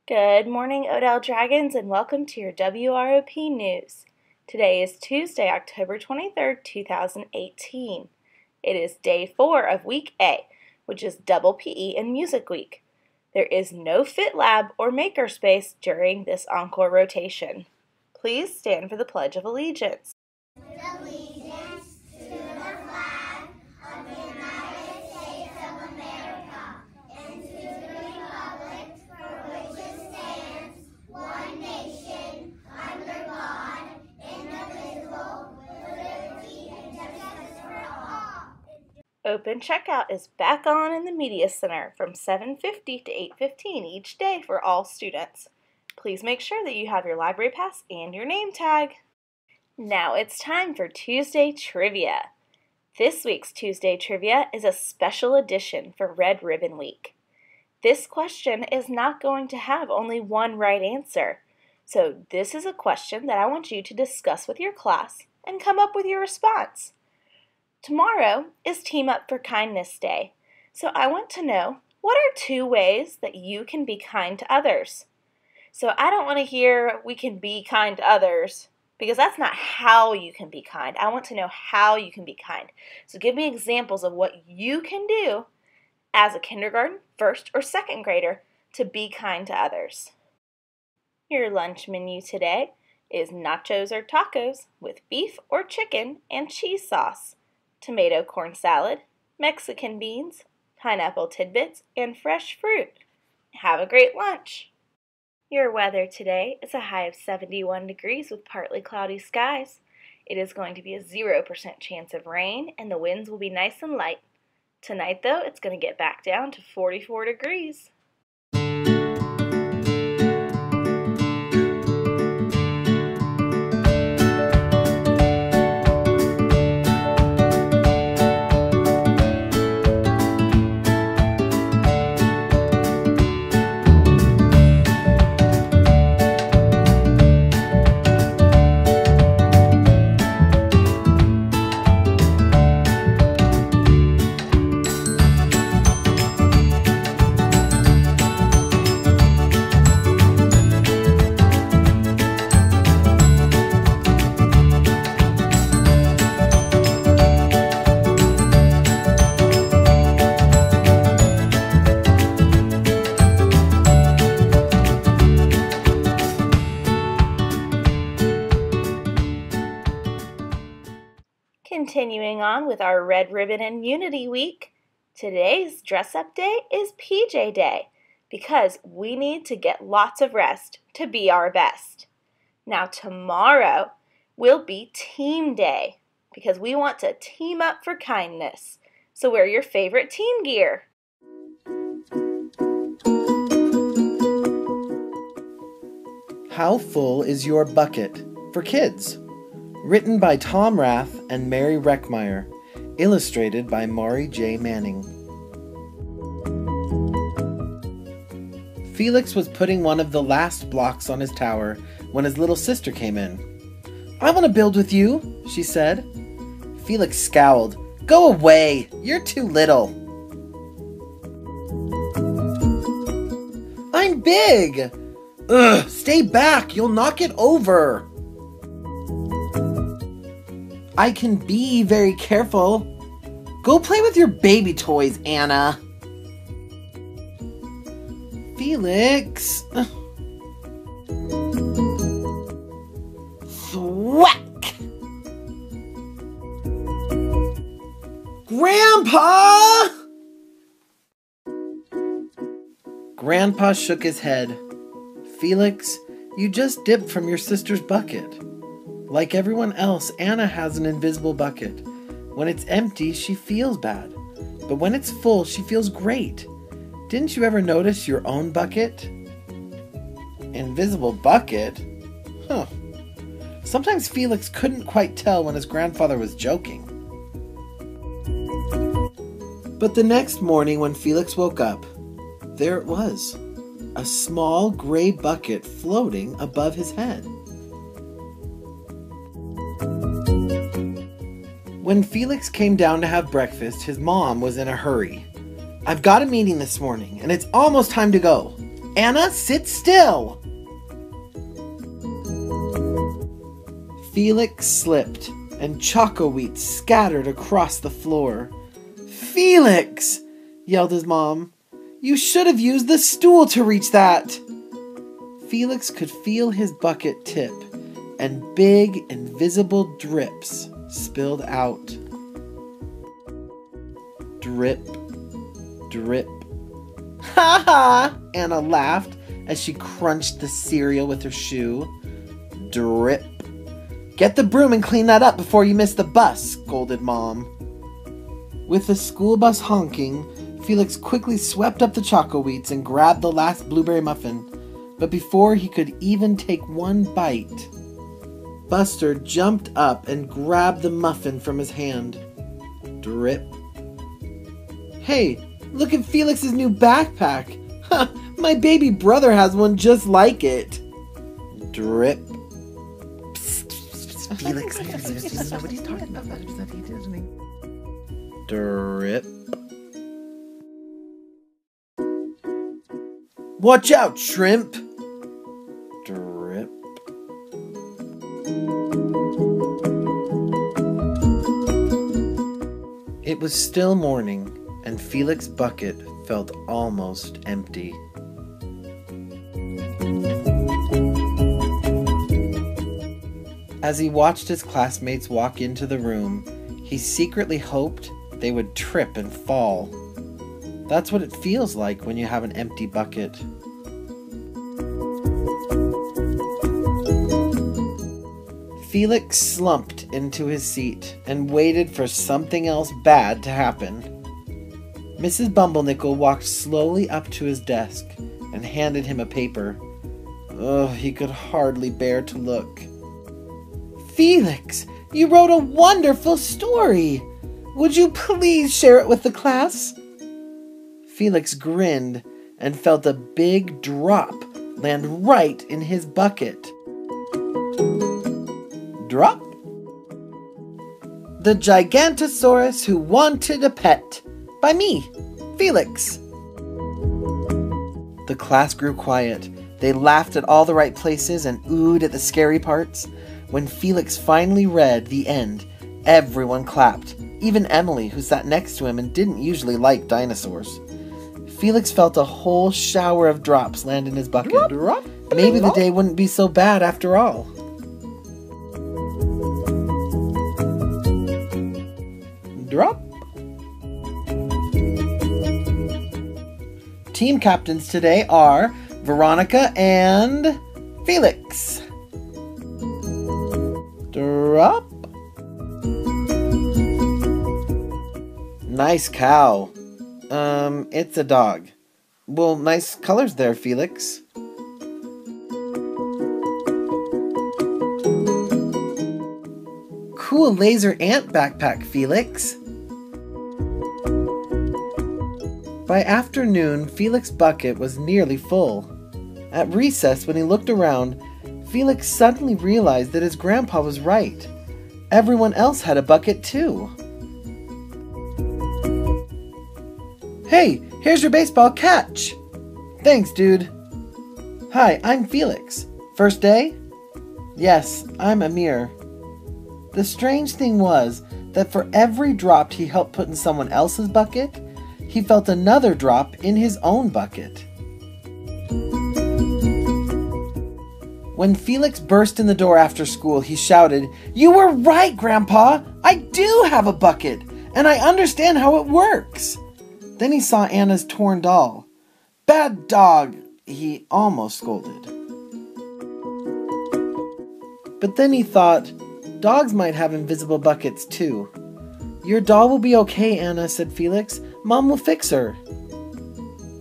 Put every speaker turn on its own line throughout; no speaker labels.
Good morning, Odell Dragons, and welcome to your WROP News. Today is Tuesday, October 23rd, 2018. It is day 4 of Week A, which is double PE and Music Week. There is no Fit Lab or Makerspace during this encore rotation. Please stand for the Pledge of Allegiance.
Allegiance to the flag of the United States of America and to the republic for which it stands, one nation, under God, indivisible, with liberty and justice for all.
Open checkout is back on in the Media Center from 7:50 to 8:15 each day for all students. Please make sure that you have your library pass and your name tag. Now it's time for Tuesday Trivia. This week's Tuesday Trivia is a special edition for Red Ribbon Week. This question is not going to have only one right answer, so this is a question that I want you to discuss with your class and come up with your response. Tomorrow is Team Up for Kindness Day, so I want to know, what are 2 ways that you can be kind to others? So I don't want to hear we can be kind to others, because that's not how you can be kind. I want to know how you can be kind. So give me examples of what you can do as a kindergarten, 1st, or 2nd grader to be kind to others. Your lunch menu today is nachos or tacos with beef or chicken and cheese sauce, tomato corn salad, Mexican beans, pineapple tidbits, and fresh fruit. Have a great lunch! Your weather today is a high of 71 degrees with partly cloudy skies. It is going to be a 0% chance of rain, and the winds will be nice and light. Tonight, though, it's going to get back down to 44 degrees. Continuing on with our Red Ribbon and Unity Week, today's dress-up day is PJ Day because we need to get lots of rest to be our best. Now tomorrow will be Team Day because we want to team up for kindness. So wear your favorite team gear.
How full is your bucket? For kids. Written by Tom Rath and Mary Reckmeyer. Illustrated by Maury J. Manning. Felix was putting one of the last blocks on his tower when his little sister came in. "I want to build with you," she said. Felix scowled. "Go away! You're too little." "I'm big!" "Ugh! Stay back! You'll knock it over!" "I can be very careful." "Go play with your baby toys, Anna." "Felix." Thwack! "Grandpa!" Grandpa shook his head. "Felix, you just dipped from your sister's bucket. Like everyone else, Anna has an invisible bucket. When it's empty, she feels bad. But when it's full, she feels great. Didn't you ever notice your own bucket?" Invisible bucket? Huh. Sometimes Felix couldn't quite tell when his grandfather was joking. But the next morning when Felix woke up, there it was. A small gray bucket floating above his head. When Felix came down to have breakfast, his mom was in a hurry. "I've got a meeting this morning, and it's almost time to go." Anna, sit still! Felix slipped, and Choco Wheat scattered across the floor. Felix! Yelled his mom. You should have used the stool to reach that! Felix could feel his bucket tip, and big, invisible drips spilled out. Drip, drip. Ha ha! Anna laughed as she crunched the cereal with her shoe. Drip. Get the broom and clean that up before you miss the bus, scolded Mom. With the school bus honking, Felix quickly swept up the Choco Wheats and grabbed the last blueberry muffin. But before he could even take one bite, Buster jumped up and grabbed the muffin from his hand. Drip. Hey, look at Felix's new backpack. Ha! My baby brother has one just like it. Drip. Felix doesn't know what he's talking about. Drip. Watch out, shrimp! Drip. It was still morning, and Felix's bucket felt almost empty. As he watched his classmates walk into the room, he secretly hoped they would trip and fall. That's what it feels like when you have an empty bucket. Felix slumped into his seat and waited for something else bad to happen. Mrs. Bumblenickel walked slowly up to his desk and handed him a paper. Oh, he could hardly bear to look. Felix, you wrote a wonderful story! Would you please share it with the class? Felix grinned and felt a big drop land right in his bucket. Drop? The Gigantosaurus Who Wanted a Pet, by me, Felix. The class grew quiet. They laughed at all the right places and oohed at the scary parts. When Felix finally read the end, everyone clapped, even Emily, who sat next to him and didn't usually like dinosaurs. Felix felt a whole shower of drops land in his bucket. Drop. Maybe the day wouldn't be so bad after all. Drop. Team captains today are Veronica and Felix. Drop. Nice cow. It's a dog. Well, nice colors there, Felix. Cool laser ant backpack, Felix. By afternoon, Felix's bucket was nearly full. At recess, when he looked around, Felix suddenly realized that his grandpa was right. Everyone else had a bucket too. Hey, here's your baseball catch! Thanks, dude. Hi, I'm Felix. First day? Yes, I'm Amir. The strange thing was that for every drop he helped put in someone else's bucket, he felt another drop in his own bucket. When Felix burst in the door after school, he shouted, "You were right, Grandpa! I do have a bucket, and I understand how it works!" Then he saw Anna's torn doll. "Bad dog," he almost scolded. But then he thought, dogs might have invisible buckets too. "Your doll will be okay, Anna," said Felix. "Mom will fix her."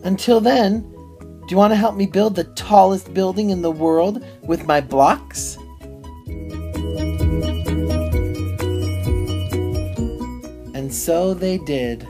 Until then, do you want to help me build the tallest building in the world with my blocks? And so they did.